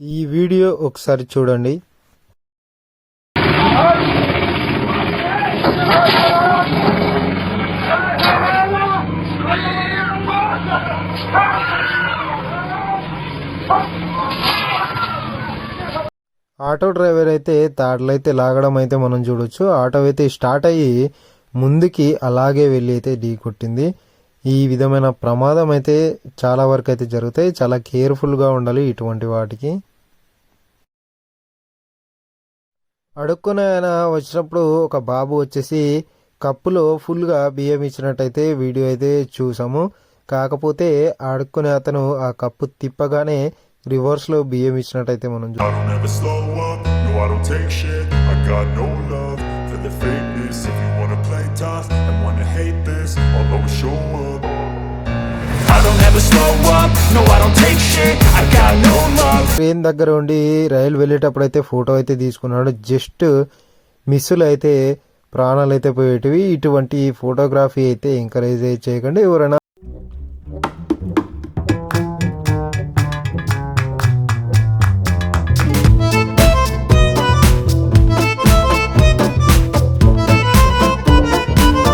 ఈ వీడియో ఒకసారి చూడండి. ఆటో డ్రైవర్ అయితే తాడులైతే లాగడం అయితే మనం చూడొచ్చు. ఆటో అయితే స్టార్ట్ అయ్యి ముందుకి అలాగే వెళ్ళి అయితే ఢీ కొట్టింది. ఈ విధమైన ప్రమాదం అయితే చాలా వరకు అయితే జరుగుతాయి. చాలా కేర్ఫుల్గా ఉండాలి ఇటువంటి వాటికి. అడుక్కునే ఆయన వచ్చినప్పుడు ఒక బాబు వచ్చేసి కప్పులో ఫుల్గా బియ్యం ఇచ్చినట్టయితే వీడియో అయితే చూసాము. కాకపోతే అడుక్కునే అతను ఆ కప్పు తిప్పగానే రివర్స్లో బియ్యం ఇచ్చినట్టయితే మనం ట్రైన్ దగ్గర ఉండి రైలు వెళ్ళేటప్పుడు అయితే ఫోటో అయితే తీసుకున్నాడు. జస్ట్ మిస్సులు అయితే ప్రాణాలు అయితే పోయేటివి. ఇటువంటి ఫోటోగ్రఫీ అయితే ఎంకరేజ్ చేయకండి. ఎవరైనా